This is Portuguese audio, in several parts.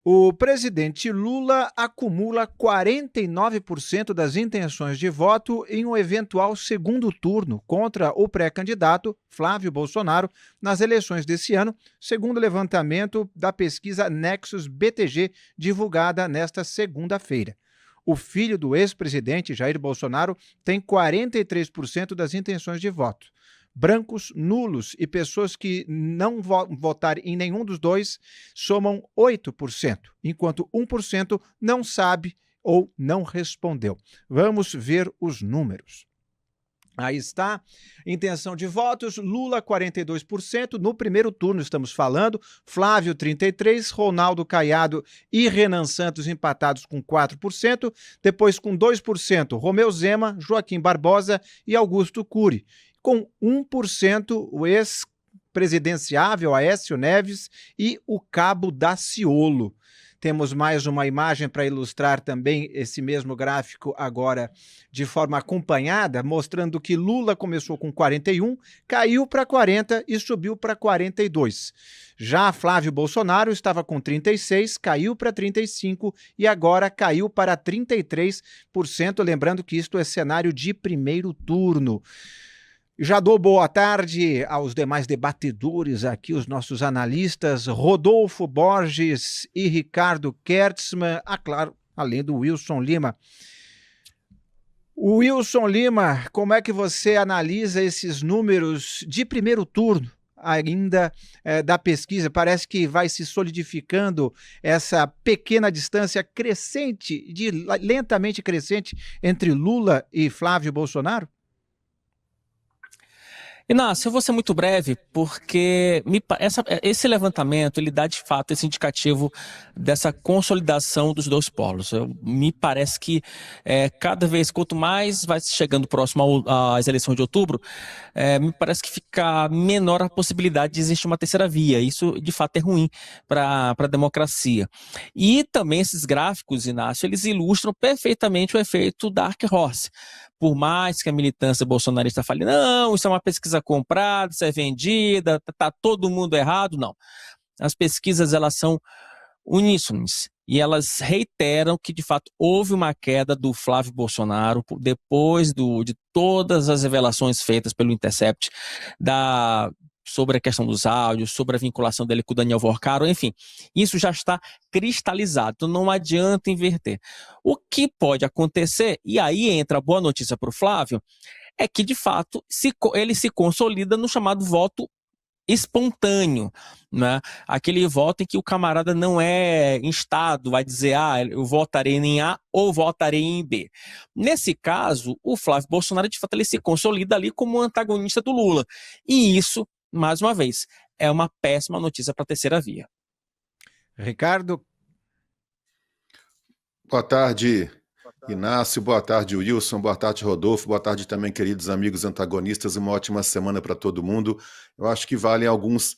O presidente Lula acumula 49% das intenções de voto em um eventual segundo turno contra o pré-candidato Flávio Bolsonaro nas eleições desse ano, segundo o levantamento da pesquisa Nexus BTG, divulgada nesta segunda-feira. O filho do ex-presidente Jair Bolsonaro tem 43% das intenções de voto. Brancos, nulos e pessoas que não votarem em nenhum dos dois somam 8%, enquanto 1% não sabe ou não respondeu. Vamos ver os números. Aí está, intenção de votos, Lula 42%, no primeiro turno estamos falando, Flávio 33%, Ronaldo Caiado e Renan Santos empatados com 4%, depois com 2%, Romeu Zema, Joaquim Barbosa e Augusto Cury. Com 1%, o ex-presidenciável Aécio Neves e o Cabo Daciolo. Temos mais uma imagem para ilustrar também esse mesmo gráfico agora de forma acompanhada, mostrando que Lula começou com 41, caiu para 40 e subiu para 42. Já Flávio Bolsonaro estava com 36, caiu para 35 e agora caiu para 33%, lembrando que isto é cenário de primeiro turno. Já dou boa tarde aos demais debatedores aqui, os nossos analistas, Rodolfo Borges e Ricardo Kertzmann, claro, além do Wilson Lima. Wilson Lima, como é que você analisa esses números de primeiro turno ainda da pesquisa? Parece que vai se solidificando essa pequena distância crescente, lentamente crescente, entre Lula e Flávio Bolsonaro? Inácio, eu vou ser muito breve, porque esse levantamento ele dá de fato esse indicativo dessa consolidação dos dois polos. Me parece que cada vez, quanto mais vai chegando próximo às eleições de outubro, me parece que fica menor a possibilidade de existir uma terceira via. Isso, de fato, é ruim para a democracia. E também esses gráficos, Inácio, eles ilustram perfeitamente o efeito Dark Horse. Por mais que a militância bolsonarista fale, não, isso é uma pesquisa comprada, isso é vendida, tá todo mundo errado, não. As pesquisas, elas são uníssonas e elas reiteram que, de fato, houve uma queda do Flávio Bolsonaro depois de todas as revelações feitas pelo Intercept sobre a questão dos áudios, sobre a vinculação dele com o Daniel Vorcaro, enfim, isso já está cristalizado, então não adianta inverter. O que pode acontecer, e aí entra a boa notícia para o Flávio, é que de fato ele se consolida no chamado voto espontâneo, né? Aquele voto em que o camarada não é instado, vai dizer, eu votarei em A ou votarei em B. Nesse caso, o Flávio Bolsonaro, de fato, ele se consolida ali como antagonista do Lula. E isso, mais uma vez, é uma péssima notícia para a terceira via. Ricardo? Boa tarde, Inácio, boa tarde, Wilson, boa tarde, Rodolfo, boa tarde também, queridos amigos antagonistas, uma ótima semana para todo mundo. Eu acho que valem alguns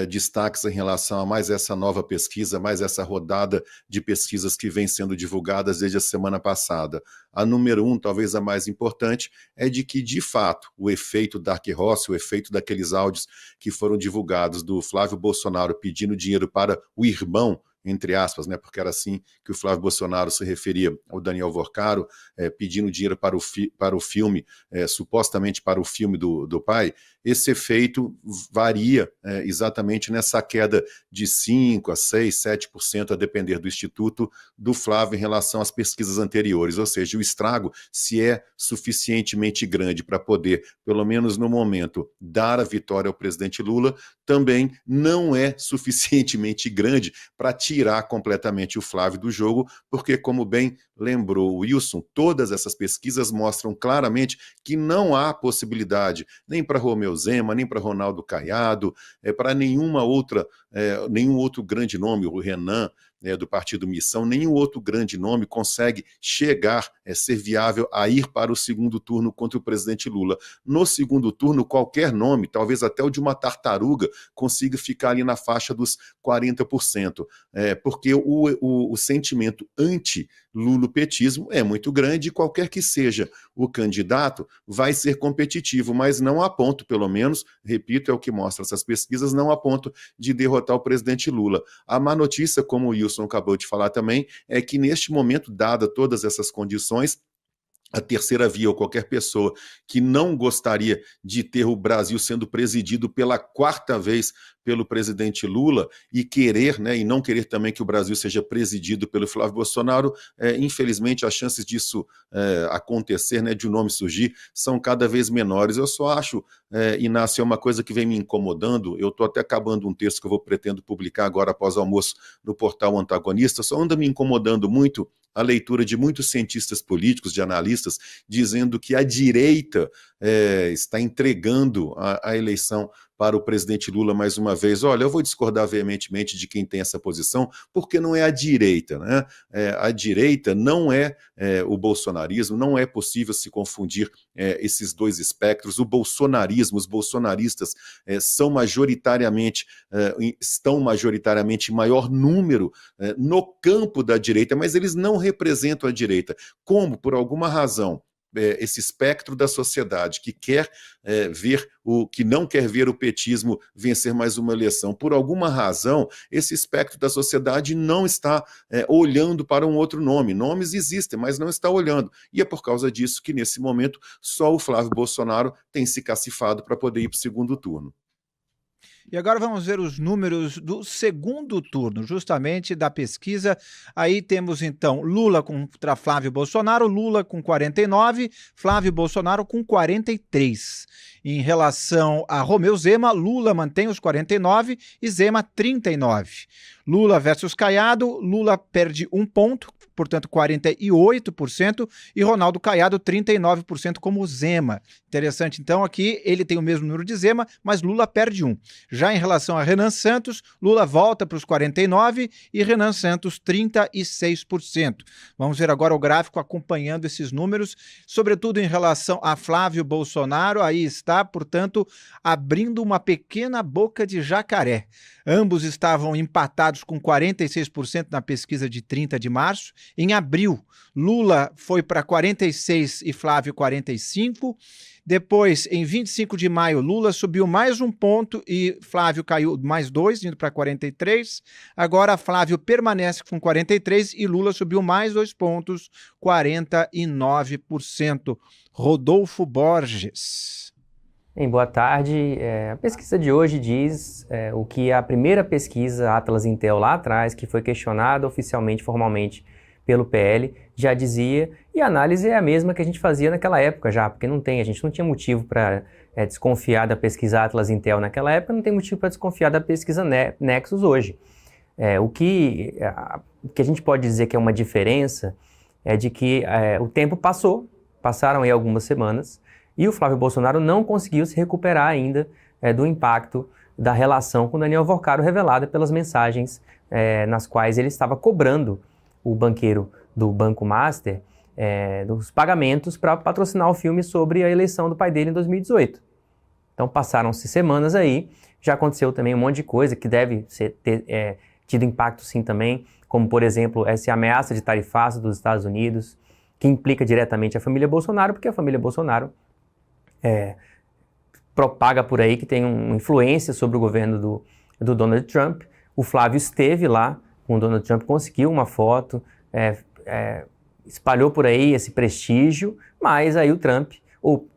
destaques em relação a mais essa nova pesquisa, mais essa rodada de pesquisas que vem sendo divulgadas desde a semana passada. A número 1, talvez a mais importante, é de que, de fato, o efeito Dark Horse, o efeito daqueles áudios que foram divulgados do Flávio Bolsonaro pedindo dinheiro para o irmão, entre aspas, né, porque era assim que o Flávio Bolsonaro se referia ao Daniel Vorcaro, pedindo dinheiro para o filme, supostamente para o filme do pai. Esse efeito varia exatamente nessa queda de 5% a 6%, 7%, a depender do Instituto, do Flávio em relação às pesquisas anteriores, ou seja, o estrago, se é suficientemente grande para poder, pelo menos no momento, dar a vitória ao presidente Lula, também não é suficientemente grande para tirar completamente o Flávio do jogo, porque, como bem lembrou o Wilson, todas essas pesquisas mostram claramente que não há possibilidade nem para Romeu Zema, nem para Ronaldo Caiado, para nenhum outro grande nome, o Renan, do Partido Missão, nenhum outro grande nome consegue chegar, ser viável a ir para o segundo turno contra o presidente Lula. No segundo turno, qualquer nome, talvez até o de uma tartaruga, consiga ficar ali na faixa dos 40%, porque o sentimento lulopetismo é muito grande e qualquer que seja o candidato vai ser competitivo, mas não a ponto, pelo menos, repito, é o que mostram essas pesquisas, não a ponto de derrotar o presidente Lula. A má notícia, como o Wilson acabou de falar também, é que neste momento, dada todas essas condições, a terceira via ou qualquer pessoa que não gostaria de ter o Brasil sendo presidido pela quarta vez pelo presidente Lula e querer, né, e não querer também que o Brasil seja presidido pelo Flávio Bolsonaro, infelizmente as chances disso acontecer, né, de um nome surgir, são cada vez menores. Eu só acho, Inácio, é uma coisa que vem me incomodando, eu estou até acabando um texto que eu pretendo publicar agora após o almoço no portal Antagonista, só anda me incomodando muito a leitura de muitos cientistas políticos, de analistas, dizendo que a direita está entregando a eleição para o presidente Lula mais uma vez. Olha, eu vou discordar veementemente de quem tem essa posição, porque não é a direita, né? A direita não é o bolsonarismo, não é possível se confundir esses dois espectros. O bolsonarismo, os bolsonaristas estão majoritariamente em maior número no campo da direita, mas eles não representam a direita. Como, por alguma razão, esse espectro da sociedade que quer que não quer ver o petismo vencer mais uma eleição, por alguma razão, esse espectro da sociedade não está olhando para um outro nome. Nomes existem, mas não está olhando. E é por causa disso que, nesse momento, só o Flávio Bolsonaro tem se cacifado para poder ir para o segundo turno. E agora vamos ver os números do segundo turno, justamente da pesquisa. Aí temos então Lula contra Flávio Bolsonaro, Lula com 49, Flávio Bolsonaro com 43. Em relação a Romeu Zema, Lula mantém os 49 e Zema 39. Lula versus Caiado, Lula perde 1 ponto, portanto 48%, e Ronaldo Caiado 39% como Zema. Interessante, então, aqui ele tem o mesmo número de Zema, mas Lula perde 1. Já em relação a Renan Santos, Lula volta para os 49% e Renan Santos 36%. Vamos ver agora o gráfico acompanhando esses números, sobretudo em relação a Flávio Bolsonaro, aí está, portanto, abrindo uma pequena boca de jacaré. Ambos estavam empatados com 46% na pesquisa de 30 de março. Em abril, Lula foi para 46% e Flávio 45%. Depois, em 25 de maio, Lula subiu mais 1 ponto e Flávio caiu mais 2, indo para 43%. Agora, Flávio permanece com 43% e Lula subiu mais 2 pontos, 49%. Rodolfo Borges. Boa tarde. A pesquisa de hoje diz o que a primeira pesquisa Atlas Intel lá atrás, que foi questionada oficialmente, formalmente, pelo PL, já dizia, e a análise é a mesma que a gente fazia naquela época já, porque a gente não tinha motivo para desconfiar da pesquisa Atlas Intel naquela época, não tem motivo para desconfiar da pesquisa Nexus hoje. O que a gente pode dizer que é uma diferença é de que o tempo passaram aí algumas semanas, e o Flávio Bolsonaro não conseguiu se recuperar ainda do impacto da relação com Daniel Vorcaro revelada pelas mensagens nas quais ele estava cobrando o banqueiro do Banco Master dos pagamentos para patrocinar o filme sobre a eleição do pai dele em 2018. Então passaram-se semanas aí, já aconteceu também um monte de coisa que deve ter tido impacto sim também, como por exemplo essa ameaça de tarifaço dos Estados Unidos, que implica diretamente a família Bolsonaro, porque a família Bolsonaro propaga por aí que tem uma influência sobre o governo do Donald Trump. O Flávio esteve lá com o Donald Trump, conseguiu uma foto, espalhou por aí esse prestígio, mas aí o Trump, o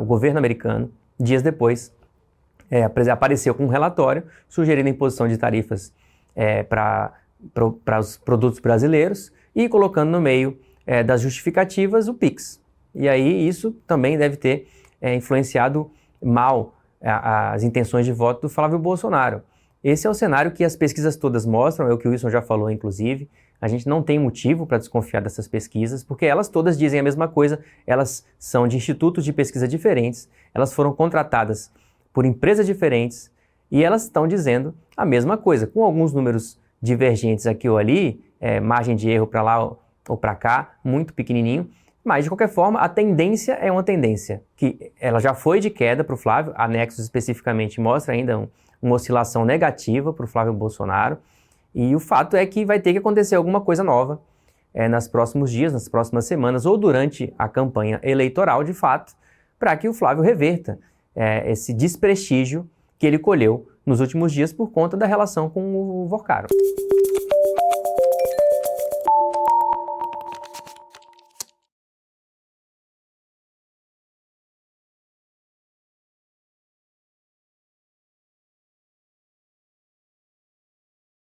governo americano, dias depois, apareceu com um relatório sugerindo a imposição de tarifas para os produtos brasileiros e colocando no meio das justificativas o PIX. E aí isso também deve ter influenciado mal as intenções de voto do Flávio Bolsonaro. Esse é o cenário que as pesquisas todas mostram, é o que o Wilson já falou, inclusive. A gente não tem motivo para desconfiar dessas pesquisas, porque elas todas dizem a mesma coisa, elas são de institutos de pesquisa diferentes, elas foram contratadas por empresas diferentes e elas estão dizendo a mesma coisa, com alguns números divergentes aqui ou ali, margem de erro para lá ou para cá, muito pequenininho, mas de qualquer forma a tendência é uma tendência que ela já foi de queda para o Flávio, a Nexus especificamente mostra ainda uma oscilação negativa para o Flávio Bolsonaro, e o fato é que vai ter que acontecer alguma coisa nova nos próximos dias, nas próximas semanas ou durante a campanha eleitoral, de fato, para que o Flávio reverta esse desprestígio que ele colheu nos últimos dias por conta da relação com o Vorcaro.